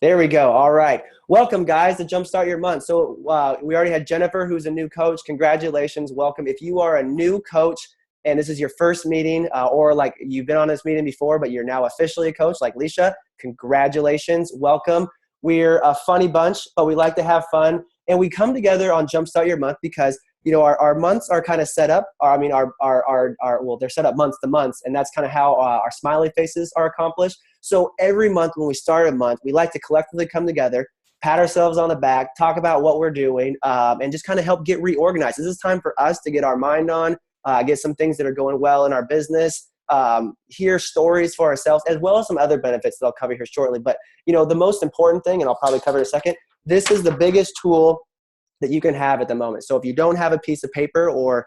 There we go. All right. Welcome, guys, to Jumpstart Your Month. So we already had Jennifer, who's a new coach. Congratulations. Welcome. If you are a new coach and this is your first meeting or like you've been on this meeting before, but you're now officially a coach like Leisha, congratulations. Welcome. We're a funny bunch, but we like to have fun. And we come together on Jumpstart Your Month because our months are kind of set up. Well, they're set up months to months, and that's kind of how our smiley faces are accomplished. So every month when we start a month, we like to collectively come together, pat ourselves on the back, talk about what we're doing, and just kind of help get reorganized. This is time for us to get our mind on, get some things that are going well in our business, hear stories for ourselves, as well as some other benefits that I'll cover here shortly. But, the most important thing, and I'll probably cover in a second, this is the biggest tool that you can have at the moment. So if you don't have a piece of paper or,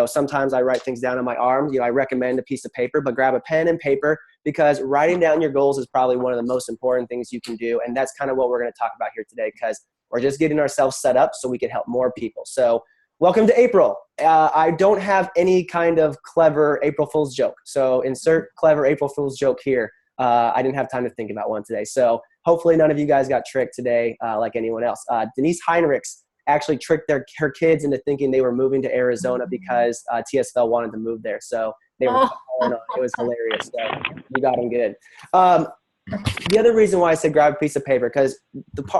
sometimes I write things down on my arm, I recommend a piece of paper, but grab a pen and paper because writing down your goals is probably one of the most important things you can do. And that's kind of what we're going to talk about here today because we're just getting ourselves set up so we can help more people. So welcome to April. I don't have any kind of clever April Fool's joke. So insert clever April Fool's joke here. I didn't have time to think about one today. So hopefully none of you guys got tricked today like anyone else. Denise Heinrichs actually tricked her kids into thinking they were moving to Arizona because TSFL wanted to move there. So they were calling on. It was hilarious. So we got them good. The other reason why I said grab a piece of paper, because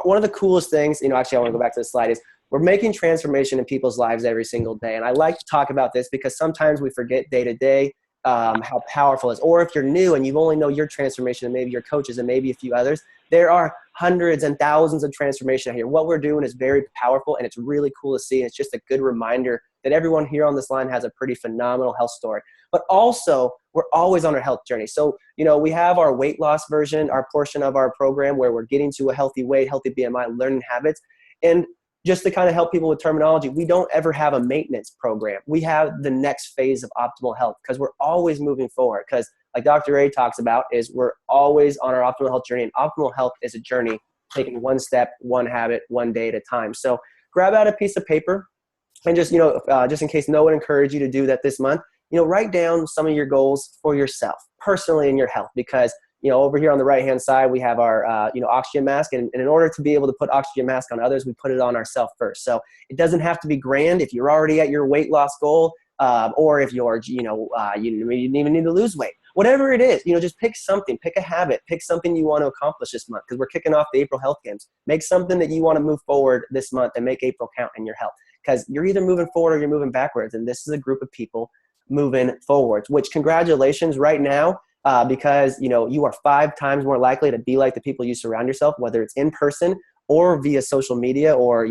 one of the coolest things, actually I want to go back to the slide, is we're making transformation in people's lives every single day. And I like to talk about this because sometimes we forget day to day how powerful it is. Or if you're new and you only know your transformation and maybe your coaches and maybe a few others, there are hundreds and thousands of transformation out here. What we're doing is very powerful and it's really cool to see. And it's just a good reminder that everyone here on this line has a pretty phenomenal health story. But also, we're always on our health journey. So, we have our weight loss version, our portion of our program where we're getting to a healthy weight, healthy BMI, learning habits. And just to kind of help people with terminology, we don't ever have a maintenance program. We have the next phase of optimal health because we're always moving forward. Because like Dr. A talks about is we're always on our optimal health journey, and optimal health is a journey taking one step, one habit, one day at a time. So grab out a piece of paper and just, just in case no one encouraged you to do that this month, write down some of your goals for yourself personally in your health because over here on the right-hand side, we have our, oxygen mask. And in order to be able to put oxygen mask on others, we put it on ourselves first. So it doesn't have to be grand if you're already at your weight loss goal or if you're, you didn't even need to lose weight. Whatever it is, just pick something, pick a habit, pick something you want to accomplish this month because we're kicking off the April Health Games. Make something that you want to move forward this month and make April count in your health because you're either moving forward or you're moving backwards. And this is a group of people moving forwards, which congratulations right now. Because, you are 5 times more likely to be like the people you surround yourself, whether it's in person or via social media or,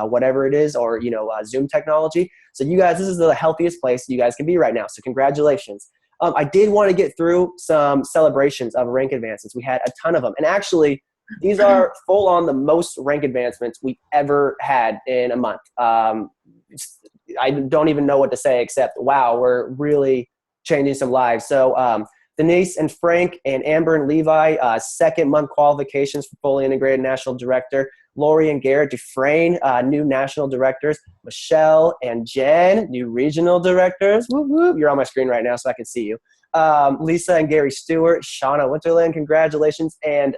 whatever it is or, Zoom technology. So you guys, this is the healthiest place you guys can be right now. So congratulations. I did want to get through some celebrations of rank advancements. We had a ton of them. And actually, these are full on the most rank advancements we've ever had in a month. I don't even know what to say except, wow, we're really changing some lives. So, Denise and Frank and Amber and Levi, second month qualifications for fully integrated national director. Lori and Garrett Dufresne, new national directors. Michelle and Jen, new regional directors. Woo woo. You're on my screen right now so I can see you. Lisa and Gary Stewart, Shauna Winterland, congratulations. And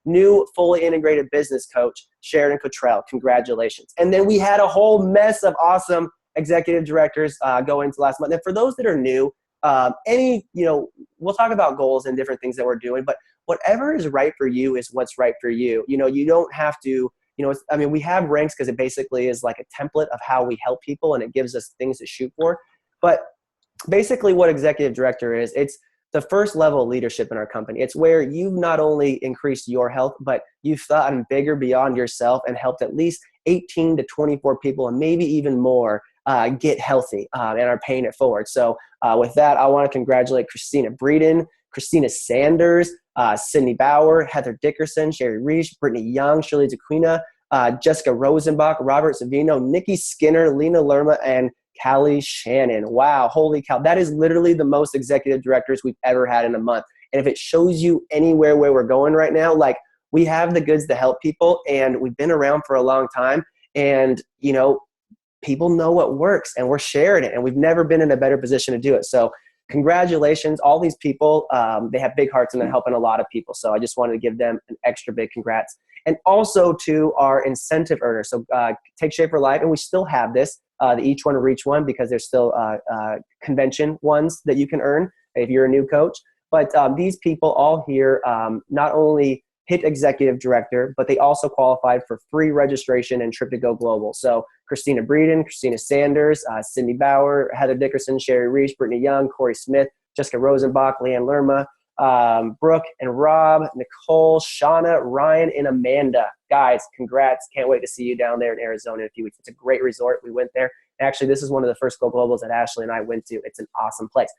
new fully integrated business coach, Sheridan Cottrell, congratulations. And then we had a whole mess of awesome executive directors go into last month. And for those that are new, we'll talk about goals and different things that we're doing, but whatever is right for you is what's right for you. You don't have to, we have ranks because it basically is like a template of how we help people and it gives us things to shoot for. But basically what executive director is, it's the first level of leadership in our company. It's where you've not only increased your health, but you've thought bigger beyond yourself and helped at least 18 to 24 people and maybe even more get healthy and are paying it forward. So with that, I want to congratulate Christina Breeden, Christina Sanders, Sydney Bauer, Heather Dickerson, Sherry Reich, Brittany Young, Shirley DeQuina, Jessica Rosenbach, Robert Savino, Nikki Skinner, Lena Lerma, and Callie Shannon. Wow, holy cow. That is literally the most executive directors we've ever had in a month. And if it shows you anywhere where we're going right now, like we have the goods to help people and we've been around for a long time and, people know what works and we're sharing it and we've never been in a better position to do it. So congratulations. All these people, they have big hearts and they're helping a lot of people. So I just wanted to give them an extra big congrats. And also to our incentive earners. So Take Shape for Life, and we still have this, the Each One Reach one, because there's still convention ones that you can earn if you're a new coach. But these people all here not only hit executive director, but they also qualified for free registration and trip to go global. So Christina Breeden, Christina Sanders, Cindy Bauer, Heather Dickerson, Sherry Reese, Brittany Young, Corey Smith, Jessica Rosenbach, Leanne Lerma, Brooke and Rob, Nicole, Shauna, Ryan, and Amanda. Guys, congrats. Can't wait to see you down there in Arizona in a few weeks. It's a great resort. We went there. Actually, this is one of the first Go Globals that Ashley and I went to. It's an awesome place.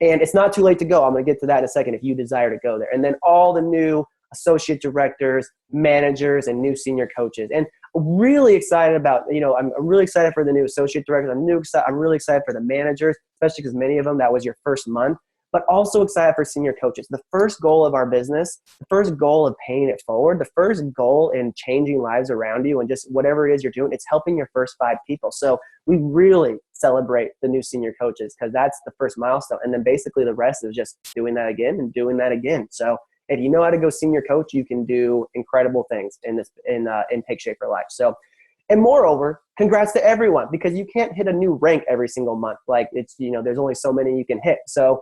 And it's not too late to go. I'm going to get to that in a second if you desire to go there. And then all the new associate directors, managers, and new senior coaches. And really excited about, I'm really excited for the new associate directors. I'm really excited for the managers, especially because many of them, that was your first month, but also excited for senior coaches. The first goal of our business, the first goal of paying it forward, the first goal in changing lives around you and just whatever it is you're doing, it's helping your first 5 people. So we really celebrate the new senior coaches because that's the first milestone. And then basically the rest is just doing that again and doing that again. So if you know how to go senior coach, you can do incredible things in Take Shape for Life. So, and moreover, congrats to everyone, because you can't hit a new rank every single month. Like it's, there's only so many you can hit. So,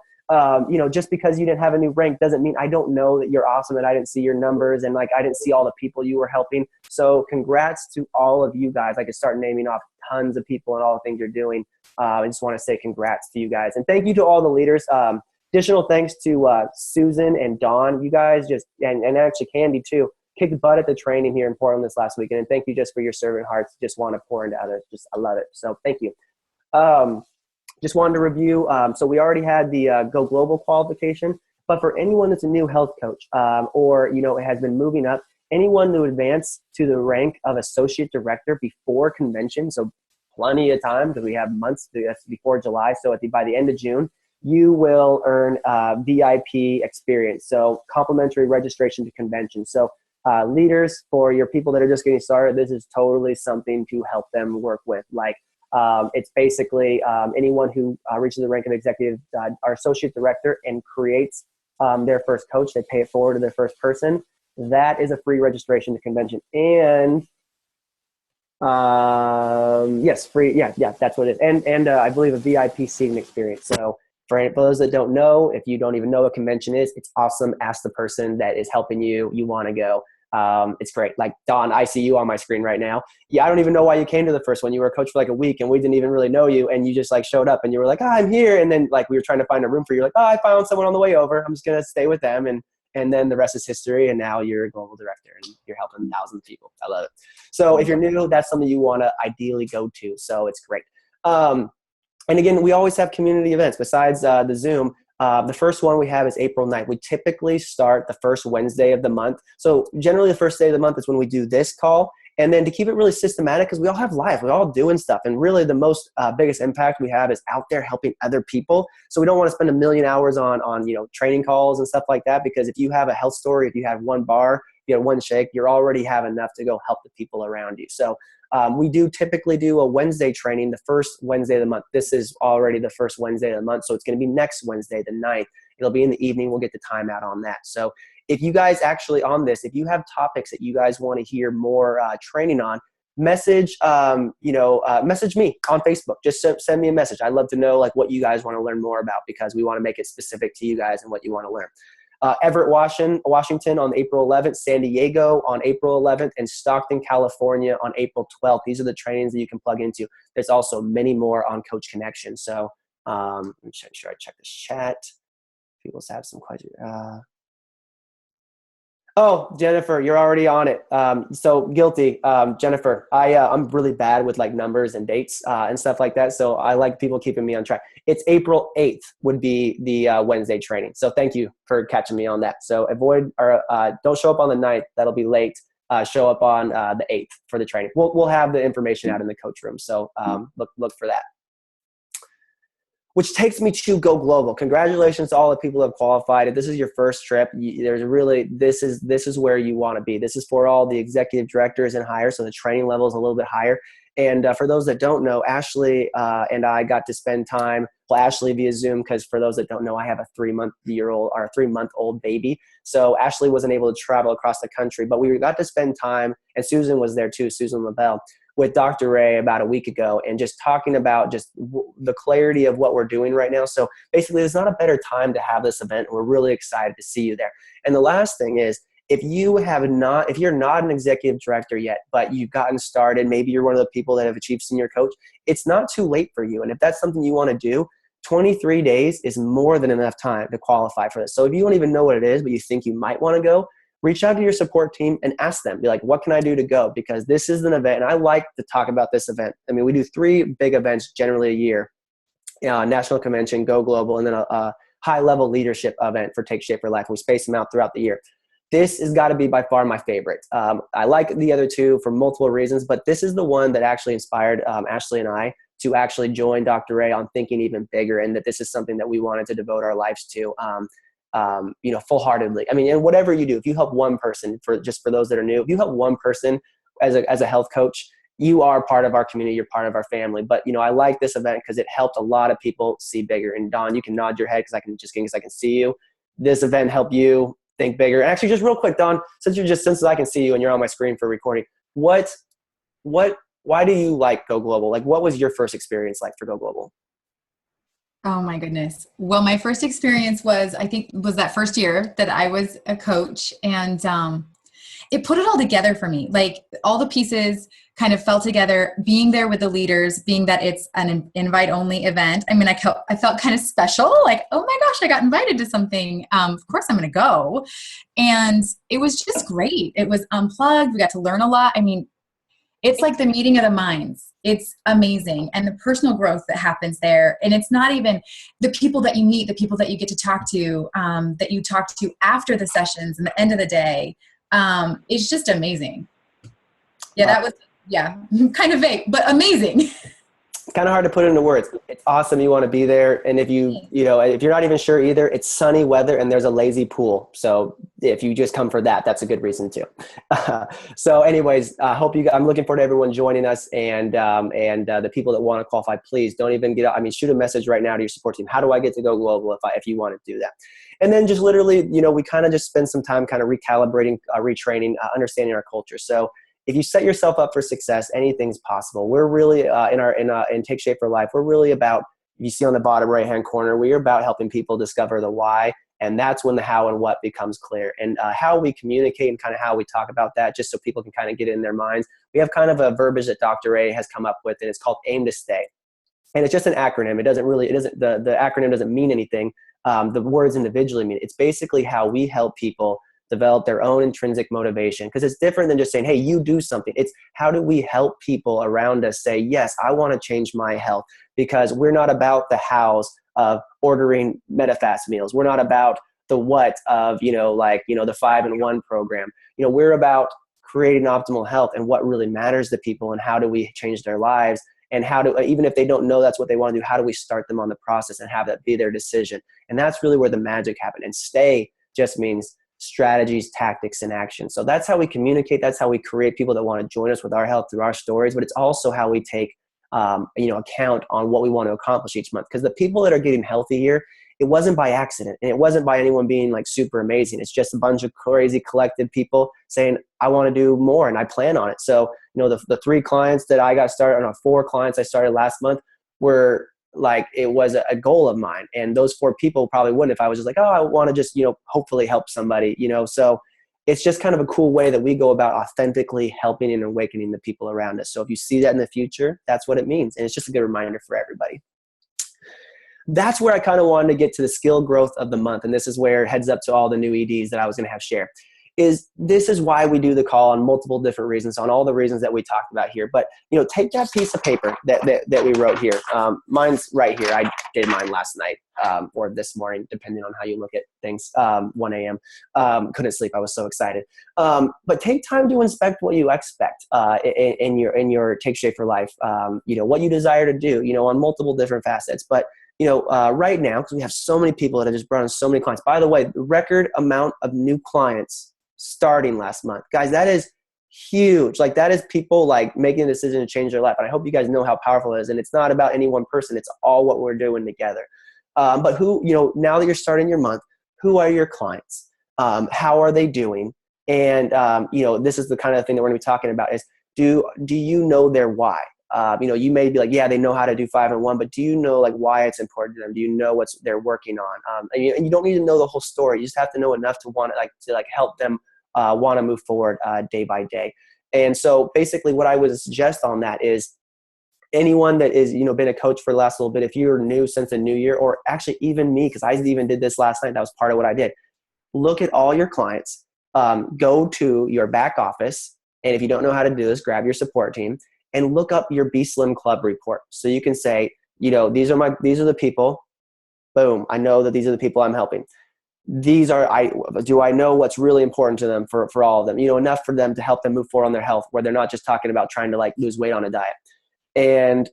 just because you didn't have a new rank doesn't mean I don't know that you're awesome and I didn't see your numbers and I didn't see all the people you were helping. So congrats to all of you guys. I could start naming off tons of people and all the things you're doing. I just want to say congrats to you guys. And thank you to all the leaders. Additional thanks to Susan and Dawn. You guys and actually Candy too, kicked butt at the training here in Portland this last weekend. And thank you just for your servant hearts. Just want to pour into others. I love it. So thank you. Just wanted to review. So we already had the Go Global qualification, but for anyone that's a new health coach or, it has been moving up, anyone to advance to the rank of associate director before convention, so plenty of time because we have months before July. So by the end of June, you will earn VIP experience. So complimentary registration to convention. So leaders, for your people that are just getting started, this is totally something to help them work with. It's basically anyone who reaches the rank of executive or associate director and creates their first coach, they pay it forward to their first person. That is a free registration to convention. And yes, free. Yeah, that's what it is. And I believe a VIP seating experience. So for those that don't know, if you don't even know what convention is, it's awesome. Ask the person that is helping you. You want to go. It's great. Like Dawn, I see you on my screen right now. Yeah, I don't even know why you came to the first one. You were a coach for a week and we didn't even really know you. And you just showed up and you were like, I'm here. And then we were trying to find a room for you. You're like, I found someone on the way over. I'm just going to stay with them. And then the rest is history. And now you're a global director and you're helping thousands of people. I love it. So if you're new, that's something you want to ideally go to. So it's great. And again, we always have community events besides the Zoom. The first one we have is April 9th. We typically start the first Wednesday of the month. So generally the first day of the month is when we do this call. And then to keep it really systematic, because we all have life, we're all doing stuff. And really the most biggest impact we have is out there helping other people. So we don't want to spend a million hours on training calls and stuff like that, because if you have a health story, if you have one bar, if you have one shake, you already have enough to go help the people around you. So we do typically do a Wednesday training the first Wednesday of the month. This is already the first Wednesday of the month, so it's going to be next Wednesday, the 9th. It'll be in the evening. We'll get the time out on that. So if you guys actually on this, if you have topics that you guys want to hear more training on, message me on Facebook. Just send me a message. I'd love to know what you guys want to learn more about, because we want to make it specific to you guys and what you want to learn. Everett, Washington on April 11th, San Diego on April 11th, and Stockton, California on April 12th. These are the trainings that you can plug into. There's also many more on Coach Connection. So let me make sure I check this chat. People have some questions. Oh, Jennifer, you're already on it. So guilty, Jennifer. I'm really bad with like numbers and dates and stuff like that. So I like people keeping me on track. It's April 8th would be the Wednesday training. So thank you for catching me on that. So avoid or don't show up on the 9th. That'll be late. Show up on the 8th for the training. We'll have the information out in the coach room. So look for that. Which takes me to Go Global. Congratulations to all the people who have qualified. If this is your first trip, this is where you want to be. This is for all the executive directors and higher, so the training level is a little bit higher. And for those that don't know, Ashley and I got to spend time, well, Ashley via Zoom, because for those that don't know, I have a 3-month-old baby. So Ashley wasn't able to travel across the country, but we got to spend time, and Susan was there too, Susan LaBelle, with Dr. Ray about a week ago, and just talking about just the clarity of what we're doing right now. So basically, there's not a better time to have this event. We're really excited to see you there. And the last thing is, if you're not an executive director yet, but you've gotten started, maybe you're one of the people that have achieved senior coach, it's not too late for you. And if that's something you want to do, 23 days is more than enough time to qualify for this. So if you don't even know what it is, but you think you might want to go, reach out to your support team and ask them. Be like, what can I do to go? Because this is an event, and I like to talk about this event. I mean, we do 3 big events generally a year: National Convention, Go Global, and then a high-level leadership event for Take Shape for Life. We space them out throughout the year. This has got to be by far my favorite. I like the other 2 for multiple reasons, but this is the one that actually inspired Ashley and I to actually join Dr. Ray on thinking even bigger, and that this is something that we wanted to devote our lives to, full-heartedly. I mean, and whatever you do, if you help one person, for those that are new, if you help one person as a health coach, you are part of our community, you're part of our family. But, I like this event because it helped a lot of people see bigger. And Don, you can nod your head because I can see you. This event helped you think bigger. And actually, just real quick, Don, since I can see you and you're on my screen for recording, why do you like Go Global? Like, what was your first experience like for Go Global? Oh my goodness. Well, my first experience was that first year that I was a coach, and it put it all together for me. Like, all the pieces kind of fell together, being there with the leaders, being that it's an invite-only event. I mean, I felt kind of special, like, oh my gosh, I got invited to something. Of course I'm going to go. And it was just great. It was unplugged. We got to learn a lot. I mean, it's like the meeting of the minds. It's amazing. And the personal growth that happens there. And it's not even the people that you meet, the people that you get to talk to, that you talk to after the sessions and the end of the day. It's just amazing. Yeah, that was, kind of vague, but amazing. It's kind of hard to put into words. It's awesome. You want to be there. And if if you're not even sure either, it's sunny weather and there's a lazy pool. So if you just come for that, that's a good reason too. So anyways, I'm looking forward to everyone joining us, and the people that want to qualify, please don't even shoot a message right now to your support team. How do I get to Go Global if you want to do that? And then just literally, we kind of just spend some time kind of recalibrating, retraining, understanding our culture. So if you set yourself up for success, anything's possible. We're really in Take Shape for Life. We're really about, you see on the bottom right-hand corner, we are about helping people discover the why, and that's when the how and what becomes clear. And how we communicate and kind of how we talk about that, just so people can kind of get it in their minds. We have kind of a verbiage that Dr. A has come up with, and it's called AIM to Stay. And it's just an acronym. The acronym doesn't mean anything. The words individually mean. It's basically how we help people develop their own intrinsic motivation, because it's different than just saying, hey, you do something. It's how do we help people around us say, yes, I want to change my health, because we're not about the hows of ordering MetaFast meals. We're not about the what of, the 5-in-1 program. We're about creating optimal health and what really matters to people, and how do we change their lives, and how do, even if they don't know that's what they want to do, how do we start them on the process and have that be their decision? And that's really where the magic happens. And stay just means strategies, tactics, and action. So that's how we communicate. That's how we create people that want to join us with our health through our stories. But it's also how we take, account on what we want to accomplish each month. Because the people that are getting healthy here, it wasn't by accident, and it wasn't by anyone being like super amazing. It's just a bunch of crazy collected people saying, I want to do more and I plan on it. So, the 3 clients that I got started on, 4 clients I started last month, were like, it was a goal of mine. And those 4 people probably wouldn't if I was just like, oh, I want to just, hopefully help somebody, so it's just kind of a cool way that we go about authentically helping and awakening the people around us. So if you see that in the future, that's what it means. And it's just a good reminder for everybody. That's where I kind of wanted to get to the skill growth of the month. And this is where, heads up to all the new EDs that I was going to have share, this is why we do the call on multiple different reasons, on all the reasons that we talked about here. But, take that piece of paper that we wrote here. Mine's right here. I did mine last night or this morning, depending on how you look at things, 1 a.m. Couldn't sleep. I was so excited. But take time to inspect what you expect in your Take Shape for Life, what you desire to do, on multiple different facets. But right now, because we have so many people that have just brought in so many clients. By the way, the record amount of new clients starting last month. Guys, that is huge. Like that is people like making a decision to change their life. And I hope you guys know how powerful it is. And it's not about any one person. It's all what we're doing together. But who, now that you're starting your month, who are your clients? How are they doing? And, this is the kind of thing that we're gonna be talking about is do you know their why? You may be like, yeah, they know how to do 5 and 1, but do you know like why it's important to them? Do you know what they're working on? And you don't need to know the whole story. You just have to know enough to want to help them want to move forward day by day. And so basically what I would suggest on that is anyone that is, been a coach for the last little bit, if you're new since the new year, or actually even me, because I even did this last night, that was part of what I did. Look at all your clients, go to your back office. And if you don't know how to do this, grab your support team and look up your Be Slim Club report. So you can say, these are the people, boom. I know that these are the people I'm helping. Do I know what's really important to them for all of them, enough for them to help them move forward on their health, where they're not just talking about trying to like lose weight on a diet. And,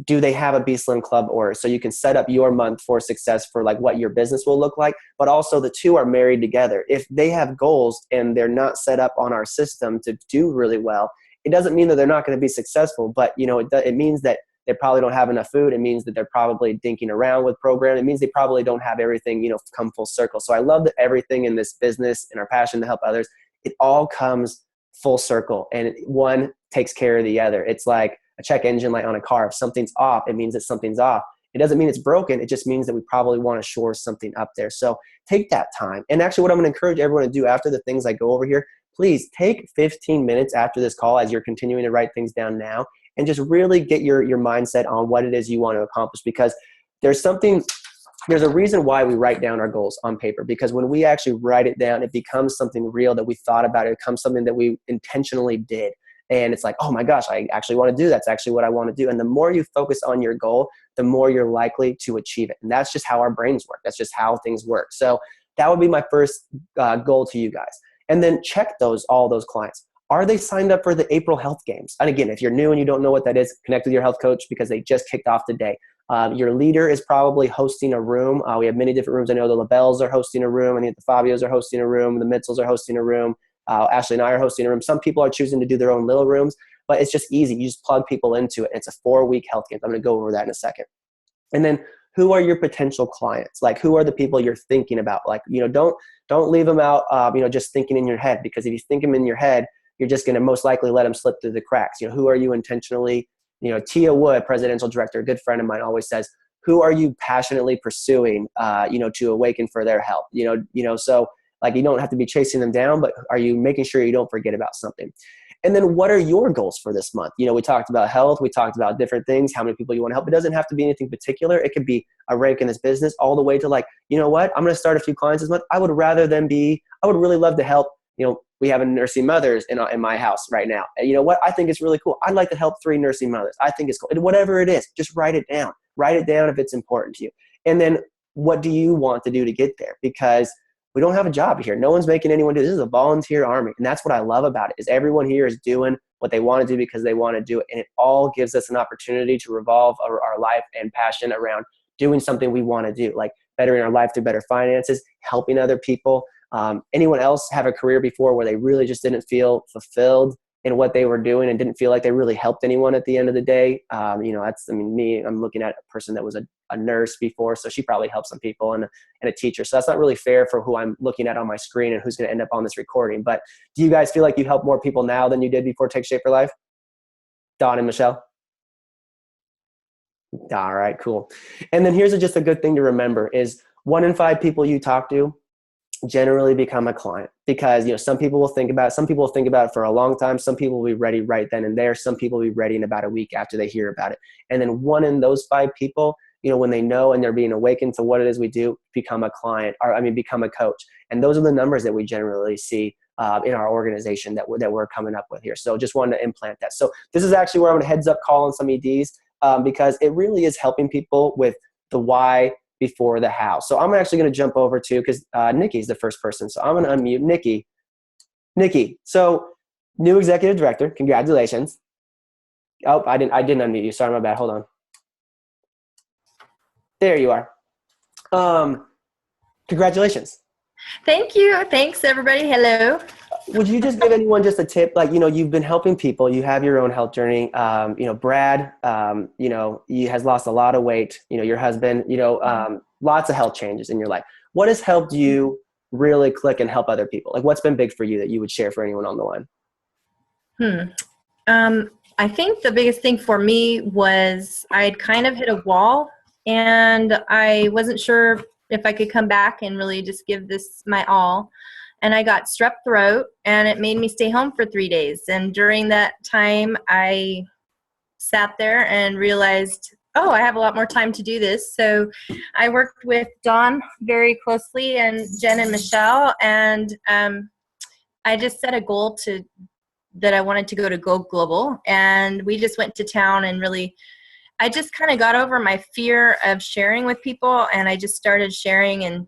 do they have a Be Slim Club order? So you can set up your month for success for like what your business will look like, but also the two are married together. If they have goals and they're not set up on our system to do really well, it doesn't mean that they're not going to be successful, but it means that they probably don't have enough food. It means that they're probably dinking around with program. It means they probably don't have everything, come full circle. So I love that everything in this business and our passion to help others, it all comes full circle and one takes care of the other. It's like a check engine light on a car. If something's off, it means that something's off. It doesn't mean it's broken. It just means that we probably want to shore something up there. So take that time. And actually what I'm going to encourage everyone to do after the things I go over here, please take 15 minutes after this call as you're continuing to write things down now and just really get your mindset on what it is you want to accomplish, because there's a reason why we write down our goals on paper, because when we actually write it down, it becomes something real that we thought about. It becomes something that we intentionally did. And it's like, oh my gosh, I actually want to do that. That's actually what I want to do. And the more you focus on your goal, the more you're likely to achieve it. And that's just how our brains work. That's just how things work. So that would be my first goal to you guys. And then check all those clients. Are they signed up for the April Health Games? And again, if you're new and you don't know what that is, connect with your health coach because they just kicked off today. Your leader is probably hosting a room. We have many different rooms. I know the LaBelles are hosting a room. I think the Fabios are hosting a room. The Mitzels are hosting a room. Ashley and I are hosting a room. Some people are choosing to do their own little rooms, but it's just easy. You just plug people into it. It's a 4-week health game. I'm going to go over that in a second. And then who are your potential clients? Like who are the people you're thinking about? Like, don't leave them out, just thinking in your head, because if you think them in your head, you're just going to most likely let them slip through the cracks. Who are you intentionally, Tia Wood, presidential director, a good friend of mine, always says, who are you passionately pursuing, to awaken for their health? So like you don't have to be chasing them down, but are you making sure you don't forget about something? And then what are your goals for this month? We talked about health. We talked about different things, how many people you want to help. It doesn't have to be anything particular. It could be a rank in this business all the way to like, I'm going to start a few clients this month. I would really love to help. We have a nursing mothers in my house right now. And you know what? I think it's really cool. I'd like to help 3 nursing mothers. I think it's cool. And whatever it is, just write it down. Write it down if it's important to you. And then what do you want to do to get there? Because we don't have a job here. No one's making anyone do this. This is a volunteer army. And that's what I love about it, is everyone here is doing what they want to do because they want to do it. And it all gives us an opportunity to revolve our life and passion around doing something we want to do, like bettering our life through better finances, helping other people. Anyone else have a career before where they really just didn't feel fulfilled in what they were doing and didn't feel like they really helped anyone at the end of the day? Me, I'm looking at a person that was a nurse before, so she probably helped some people, and a teacher. So that's not really fair for who I'm looking at on my screen and who's going to end up on this recording. But do you guys feel like you help more people now than you did before Take Shape for Life? Dawn and Michelle? All right, cool. And then here's just a good thing to remember is 1 in 5 people you talk to generally become a client, because some people will think about it for a long time. Some people will be ready right then and there. Some people will be ready in about a week after they hear about it. And then 1 in those 5 people, when they know and they're being awakened to what it is we do, become a client, become a coach. And those are the numbers that we generally see in our organization that we're coming up with here. So just wanted to implant that. So this is actually where I'm going to heads up call on some EDs, because it really is helping people with the why before the how. So I'm actually going to jump over to, because Nikki's the first person. So I'm going to unmute Nikki. Nikki, so new executive director, congratulations. Oh, I didn't unmute you. Sorry, my bad. Hold on. There you are. Congratulations. Thank you. Thanks, everybody. Hello. Would you just give anyone just a tip? Like, you've been helping people, you have your own health journey. Brad, he has lost a lot of weight, your husband, lots of health changes in your life. What has helped you really click and help other people? Like, what's been big for you that you would share for anyone on the line? I think the biggest thing for me was I'd kind of hit a wall, and I wasn't sure if I could come back and really just give this my all. And I got strep throat, and it made me stay home for 3 days. And during that time, I sat there and realized, oh, I have a lot more time to do this. So I worked with Dawn very closely, and Jen and Michelle, and I just set a goal that I wanted to go global. And we just went to town, and really, I just kind of got over my fear of sharing with people, and I just started sharing and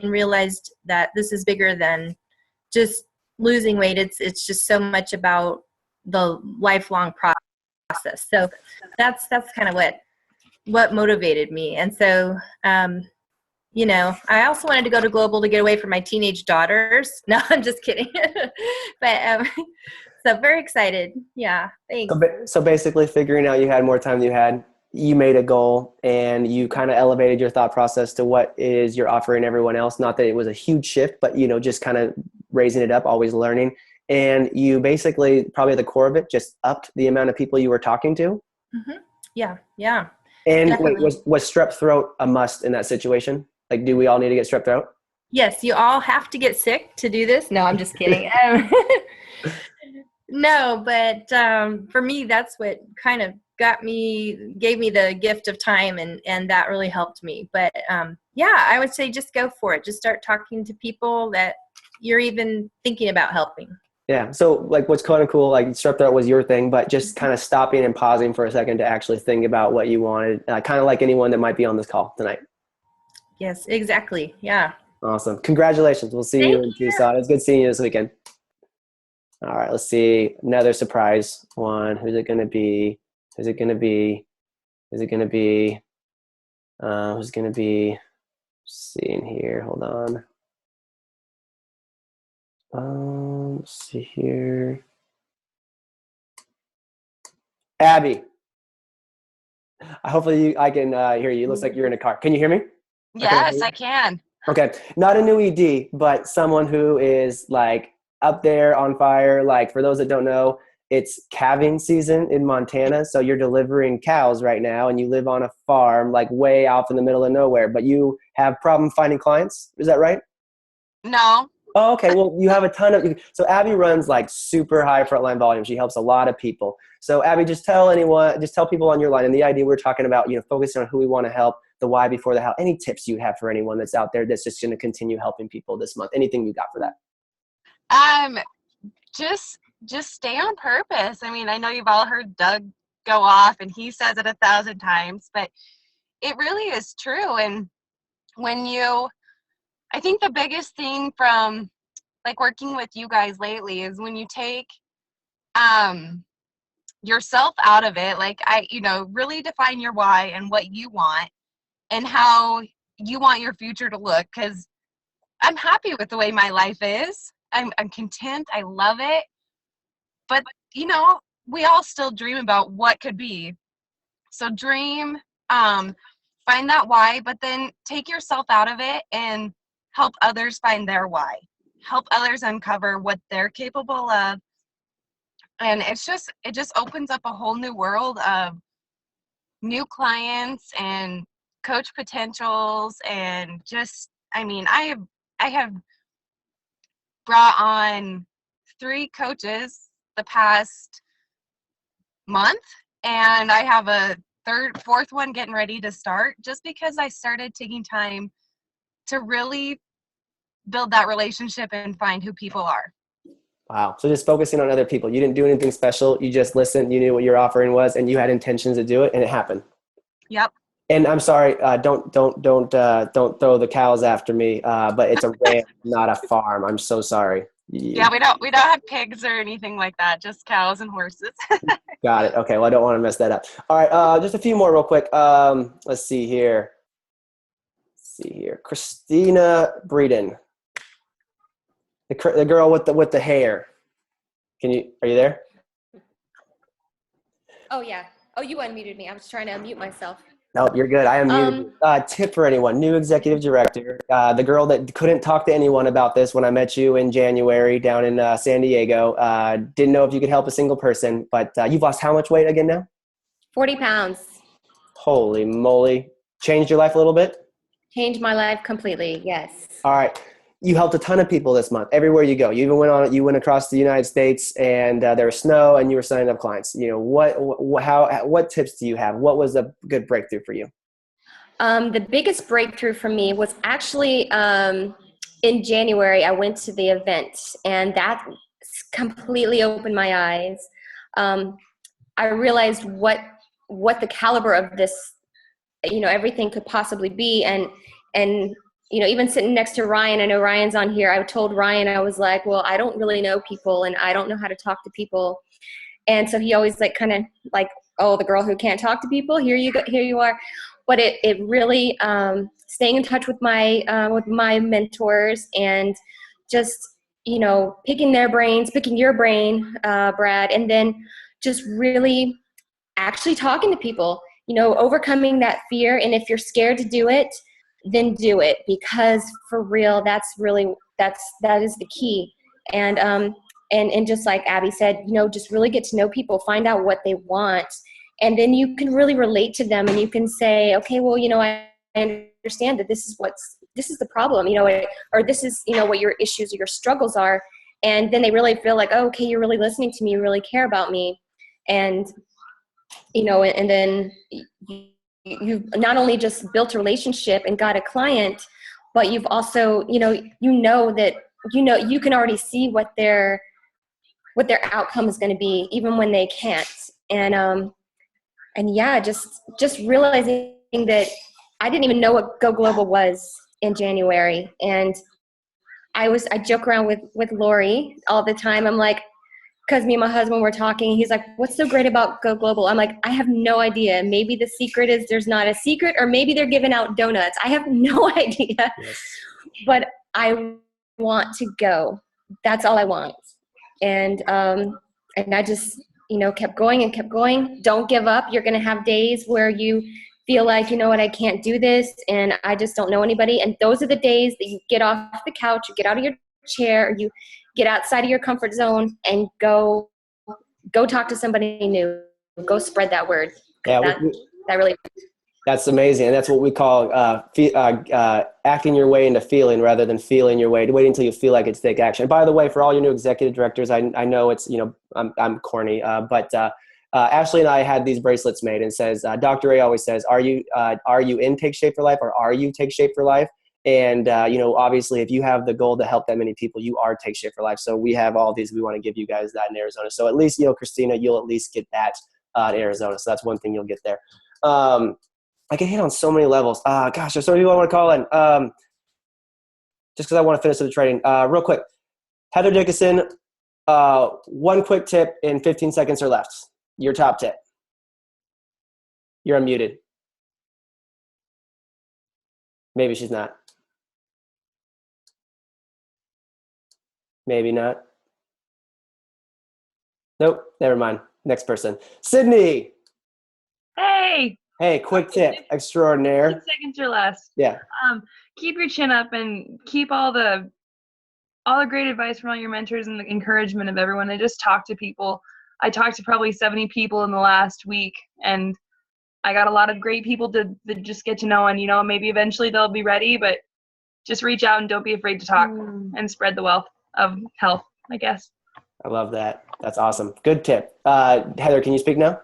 realized that this is bigger than just losing weight. It's just so much about the lifelong process. So that's kind of what motivated me. And so, I also wanted to go to global to get away from my teenage daughters. No, I'm just kidding. But so very excited. Yeah, thanks. So basically figuring out you had more time than you had, you made a goal and you kind of elevated your thought process to what is you're offering everyone else. Not that it was a huge shift, but, just kind of raising it up, always learning. And you basically, probably at the core of it, just upped the amount of people you were talking to. Mm-hmm. Yeah. And wait, was strep throat a must in that situation? Like, do we all need to get strep throat? Yes, you all have to get sick to do this. No, I'm just kidding. No, but for me, that's what kind of gave me the gift of time, and that really helped me. But I would say just go for it. Just start talking to people that you're even thinking about helping. Yeah. So like what's kind of cool, like strep throat was your thing, but just kind of stopping and pausing for a second to actually think about what you wanted, kind of like anyone that might be on this call tonight. Yes, exactly. Yeah. Awesome. Congratulations. We'll see you in Tucson. It's good seeing you this weekend. All right. Let's see. Another surprise one. Who's it going to be? Who's going to be? Seeing here. Hold on. Let's see here. Abby. Hopefully I can hear you. It looks like you're in a car. Can you hear me? Yes, I can. Okay. Not a new ED, but someone who is like up there on fire. Like for those that don't know, it's calving season in Montana. So you're delivering cows right now and you live on a farm like way out in the middle of nowhere, but you have problem finding clients. Is that right? No. Oh, okay. Well, you have a ton of, so Abby runs like super high frontline volume. She helps a lot of people. So Abby, just tell people on your line, and the idea we're talking about, focusing on who we want to help, the why before the how. Any tips you have for anyone that's out there that's just going to continue helping people this month? Anything you got for that? Just stay on purpose. I mean, I know you've all heard Doug go off and he says it 1,000 times, but it really is true. And I think the biggest thing from like working with you guys lately is when you take yourself out of it, like really define your why and what you want and how you want your future to look. Because I'm happy with the way my life is. I'm content. I love it. But we all still dream about what could be. So dream, find that why, but then take yourself out of it and help others find their why. Help others uncover what they're capable of. And it just opens up a whole new world of new clients and coach potentials. And I have brought on 3 coaches the past month, and I have a fourth one getting ready to start, just because I started taking time to really build that relationship and find who people are. Wow. So just focusing on other people. You didn't do anything special. You just listened. You knew what your offering was, and you had intentions to do it, and it happened. Yep. And I'm sorry, don't throw the cows after me. But it's a ranch, not a farm. I'm so sorry. Yeah, we don't have pigs or anything like that. Just cows and horses. Got it. Okay. Well, I don't want to mess that up. All right. Just a few more real quick. Let's see here. Christina Breeden. The girl with the hair. Are you there? Oh, yeah. Oh, you unmuted me. I was trying to unmute myself. No, you're good. I am muted. Tip for anyone, new executive director, the girl that couldn't talk to anyone about this when I met you in January down in San Diego. Didn't know if you could help a single person, but you've lost how much weight again now? 40 pounds. Holy moly. Changed your life a little bit? Changed my life completely, yes. All right. You helped a ton of people this month, everywhere you go. You even went across the United States, and there was snow, and you were signing up clients. You know, what tips do you have? What was a good breakthrough for you? The biggest breakthrough for me was actually in January. I went to the event, and that completely opened my eyes. I realized what the caliber of this, everything could possibly be, and even sitting next to Ryan, I know Ryan's on here. I told Ryan, I was like, well, I don't really know people, and I don't know how to talk to people. And so he always oh, the girl who can't talk to people, here you are. But it really staying in touch with my mentors, and just, picking their brains, picking your brain, Brad, and then just really actually talking to people, overcoming that fear. And if you're scared to do it, then do it, because for real, that is the key. And just like Abby said, just really get to know people, find out what they want, and then you can really relate to them, and you can say, okay, well, I understand that this is the problem, or this is, what your issues or your struggles are. And then they really feel like, oh, okay, you're really listening to me, you really care about me. And, and then you've not only just built a relationship and got a client, but you've also, that, you can already see what their outcome is going to be, even when they can't. And yeah, just realizing that I didn't even know what Go Global was in January. And I joke around with Lori all the time. I'm like, because me and my husband were talking, he's like, what's so great about Go Global? I'm like, I have no idea. Maybe the secret is there's not a secret, or maybe they're giving out donuts. I have no idea. Yes. But I want to go. That's all I want. And I just, kept going and kept going. Don't give up. You're going to have days where you feel like, you know what, I can't do this, and I just don't know anybody. And those are the days that you get off the couch, you get out of your chair, or you get outside of your comfort zone and go talk to somebody new. Go spread that word. Yeah, that really. That's amazing, and that's what we call acting your way into feeling, rather than feeling your way. Wait until you feel like it's take action. By the way, for all your new executive directors, I know it's I'm corny, but Ashley and I had these bracelets made, and it says Dr. A always says, are you in Take Shape for Life, or are you Take Shape for Life? And, obviously, if you have the goal to help that many people, you are Take Shape for Life. So we have all these. We want to give you guys that in Arizona. So at least, Christina, you'll at least get that in Arizona. So that's one thing you'll get there. I get hit on so many levels. Gosh, there's so many people I want to call in. Just because I want to finish the trading. Real quick. Heather Dickinson, one quick tip in 15 seconds or less. Your top tip. You're unmuted. Maybe she's not. Maybe not. Nope, never mind. Next person. Sydney. Hey. Hey, quick tip extraordinaire. 15 seconds or less. Yeah. Keep your chin up and keep all the great advice from all your mentors and the encouragement of everyone. And just talk to people. I talked to probably 70 people in the last week, and I got a lot of great people to just get to know, and maybe eventually they'll be ready, but just reach out and don't be afraid to talk and spread the wealth of health, I guess. I love that. That's awesome. Good tip. Heather, can you speak now?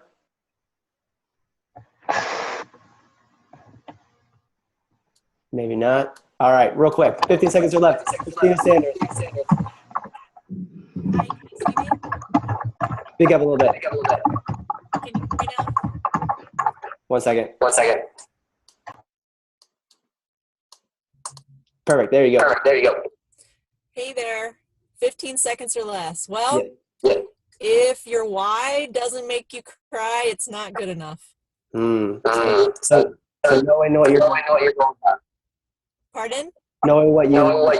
Maybe not. All right, real quick. 15 seconds are left. Christina Sanders. Speak up a little bit. Can you hear me now? 1 second. Perfect. There you go. Hey there. 15 seconds or less. Well, if your why doesn't make you cry, it's not good enough. So knowing what you're going about. Pardon? knowing what you want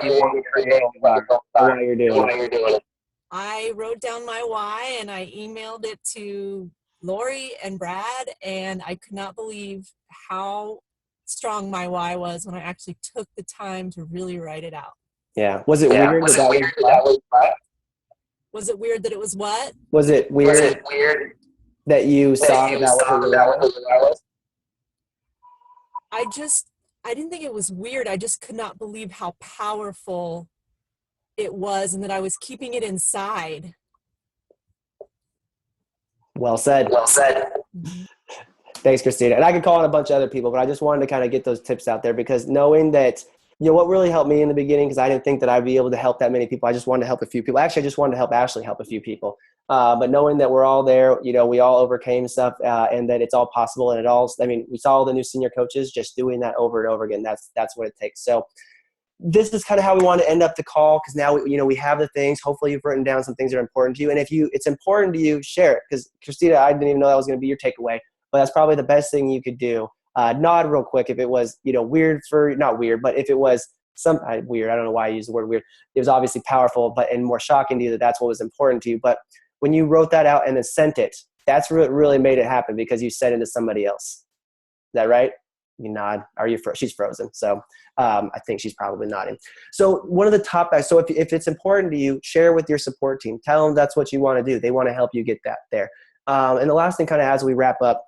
while you're doing it. I wrote down my why and I emailed it to Lori and Brad, and I could not believe how strong my why was when I actually took the time to really write it out. Yeah. Was it weird Was it weird that it was what? Was it weird that you saw that was I didn't think it was weird. I just could not believe how powerful it was and that I was keeping it inside. Well said. Thanks, Christina. And I could call on a bunch of other people, but I just wanted to kind of get those tips out there, because knowing that, what really helped me in the beginning, because I didn't think that I'd be able to help that many people. I just wanted to help a few people. Actually, I just wanted to help Ashley help a few people. But knowing that we're all there, we all overcame stuff, and that it's all possible. And we saw all the new senior coaches just doing that over and over again. That's what it takes. So this is kind of how we want to end up the call, because now we have the things. Hopefully you've written down some things that are important to you. And if it's important to you, share it. Because Christina, I didn't even know that was going to be your takeaway, but that's probably the best thing you could do. Nod real quick if it was, weird for, not weird, but if it was weird, I don't know why I use the word weird. It was obviously powerful, and more shocking to you that's what was important to you. But when you wrote that out and then sent it, that's what really made it happen, because you sent it to somebody else. Is that right? You nod. Are you she's frozen. So I think she's probably nodding. So one of the top, so if it's important to you, share with your support team. Tell them that's what you want to do. They want to help you get that there. And the last thing, kind of as we wrap up,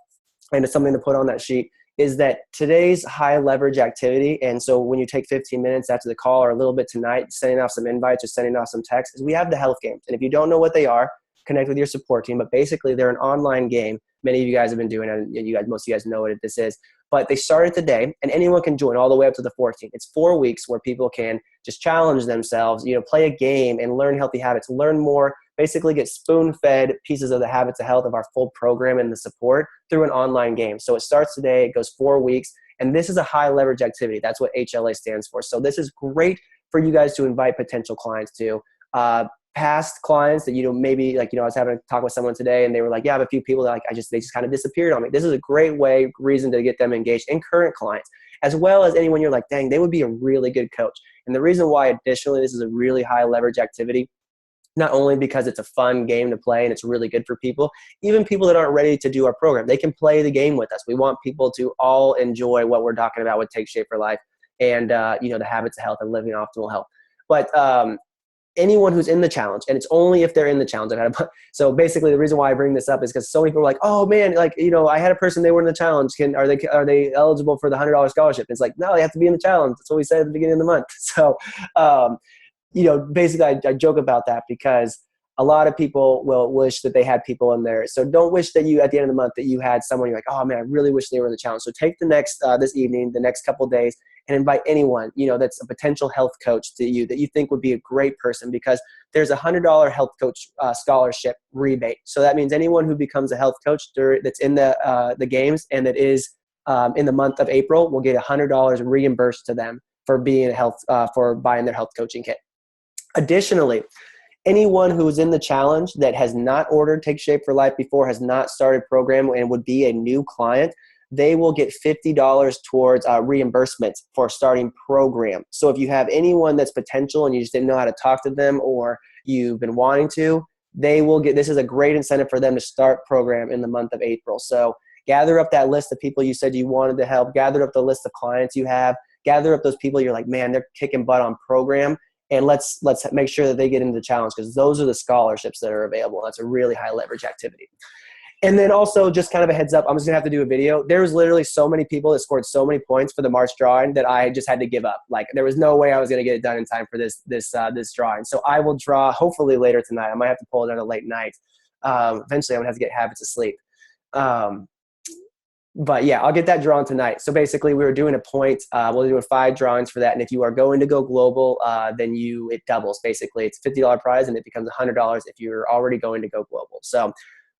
and it's something to put on that sheet, is that today's high leverage activity. And so when you take 15 minutes after the call, or a little bit tonight, sending off some invites or sending off some texts, is we have the health games. And if you don't know what they are, connect with your support team. But basically they're an online game. Many of you guys have been doing it, and most of you guys know what this is. But they started today, and anyone can join all the way up to the 14th. It's 4 weeks where people can just challenge themselves, play a game and learn healthy habits, learn more, basically get spoon-fed pieces of the habits of health of our full program and the support through an online game. So it starts today, it goes 4 weeks, and this is a high leverage activity. That's what HLA stands for. So this is great for you guys to invite potential clients to. Past clients that, maybe I was having a talk with someone today, and they were like, yeah, I have a few people that they just kind of disappeared on me. This is a great reason to get them engaged, and current clients, as well as anyone you're like, dang, they would be a really good coach. And the reason why, additionally, this is a really high leverage activity, not only because it's a fun game to play and it's really good for people, even people that aren't ready to do our program, they can play the game with us. We want people to all enjoy what we're talking about with Take Shape for Life, and the habits of health and living optimal health. But anyone who's in the challenge, and it's only if they're in the challenge. So basically the reason why I bring this up is because so many people are like, oh man, I had a person, they were in the challenge. Are they eligible for the $100 scholarship? It's like, no, they have to be in the challenge. That's what we said at the beginning of the month. So, basically I joke about that, because a lot of people will wish that they had people in there. So don't wish that you, at the end of the month, that you had someone you're like, oh man, I really wish they were in the challenge. So take the next, this evening, the next couple of days, and invite anyone, that's a potential health coach to you that you think would be a great person, because there's a $100 health coach scholarship rebate. So that means anyone who becomes a health coach that's in the games, and that is in the month of April, will get $100 reimbursed to them for being for buying their health coaching kit. Additionally, anyone who is in the challenge that has not ordered Take Shape for Life before, has not started program, and would be a new client, they will get $50 towards reimbursement for starting program. So if you have anyone that's potential and you just didn't know how to talk to them, or you've been wanting to, they will get, this is a great incentive for them to start program in the month of April. So gather up that list of people you said you wanted to help, gather up the list of clients you have, gather up those people you're like, man, they're kicking butt on program, and let's make sure that they get into the challenge, because those are the scholarships that are available. That's a really high leverage activity. And then also, just kind of a heads up, I'm just gonna have to do a video. There was literally so many people that scored so many points for the March drawing that I just had to give up. Like, there was no way I was gonna get it done in time for this drawing. So I will draw hopefully later tonight. I might have to pull it at a late night. Eventually I'm gonna have to get habits of sleep. But yeah, I'll get that drawn tonight. So basically we were doing a point, we'll do 5 drawings for that. And if you are going to go global, then it doubles. Basically it's a $50 prize, and it becomes $100 if you're already going to go global. So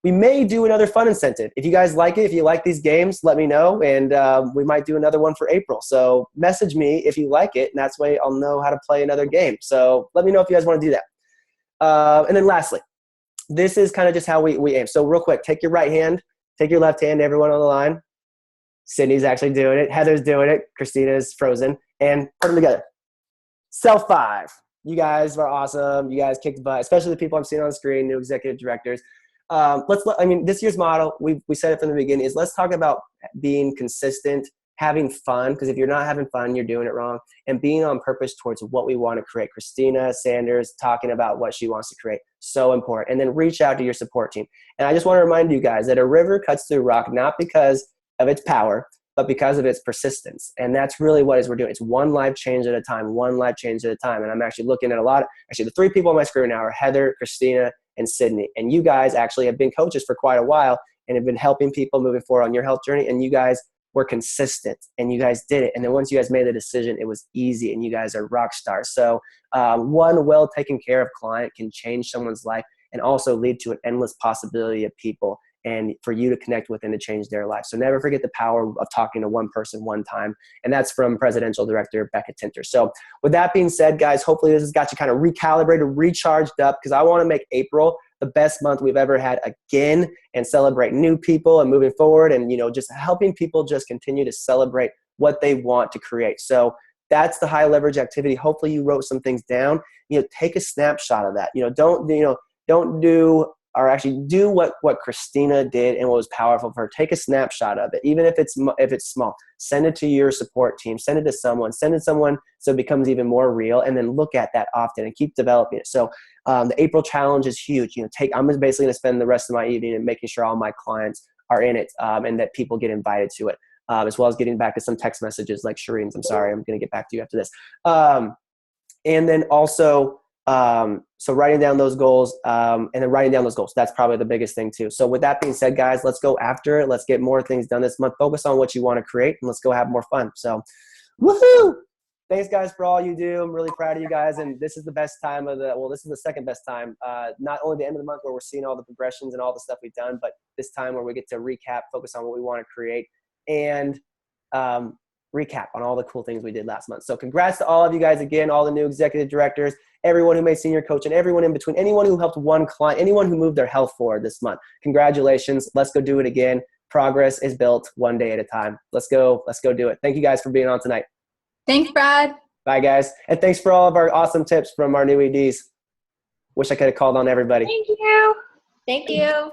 we may do another fun incentive. If you guys like it, if you like these games, let me know. And we might do another one for April. So message me if you like it, and that's way I'll know how to play another game. So let me know if you guys want to do that. And then lastly, this is kind of just how we aim. So real quick, take your right hand, take your left hand, everyone on the line. Sydney's actually doing it. Heather's doing it. Christina's frozen. And put them together. Self 5. You guys are awesome. You guys kicked butt, especially the people I'm seeing on the screen, new executive directors. This year's model, we said it from the beginning, is let's talk about being consistent, having fun, because if you're not having fun, you're doing it wrong, and being on purpose towards what we want to create. Christina Sanders talking about what she wants to create, so important. And then reach out to your support team. And I just want to remind you guys that a river cuts through rock, not because of its power, but because of its persistence. And that's really what we're doing. It's one life change at a time, one life change at a time. And I'm actually looking at the 3 people on my screen now are Heather, Christina, and Sydney. And you guys actually have been coaches for quite a while and have been helping people moving forward on your health journey. And you guys were consistent and you guys did it. And then once you guys made the decision, it was easy and you guys are rock stars. So one well taken care of client can change someone's life and also lead to an endless possibility of people and for you to connect with and to change their life. So never forget the power of talking to one person one time. And that's from Presidential Director Becca Tinter. So with that being said, guys, hopefully this has got you kind of recalibrated, recharged up, because I want to make April the best month we've ever had again and celebrate new people and moving forward and, just helping people just continue to celebrate what they want to create. So that's the high leverage activity. Hopefully you wrote some things down. Take a snapshot of that. Do what Christina did and what was powerful for her. Take a snapshot of it, even if it's small. Send it to your support team. Send it to someone. Send it to someone so it becomes even more real. And then look at that often and keep developing it. So the April challenge is huge. I'm basically going to spend the rest of my evening and making sure all my clients are in it and that people get invited to it, as well as getting back to some text messages like Shireen's. I'm sorry, I'm going to get back to you after this. And then also. So writing down those goals, and then writing down those goals, that's probably the biggest thing too. So with that being said, guys, let's go after it. Let's get more things done this month. Focus on what you want to create and let's go have more fun. So woohoo! Thanks guys for all you do. I'm really proud of you guys. And this is the best time this is the second best time. Not only the end of the month where we're seeing all the progressions and all the stuff we've done, but this time where we get to recap, focus on what we want to create, and recap on all the cool things we did last month. So congrats to all of you guys again, all the new executive directors, everyone who made senior coach, and everyone in between, anyone who helped one client, anyone who moved their health forward this month. Congratulations. Let's go do it again. Progress is built one day at a time. Let's go do it. Thank you guys for being on tonight. Thanks, Brad. Bye guys. And thanks for all of our awesome tips from our new EDs. Wish I could have called on everybody. Thank you. Thank you.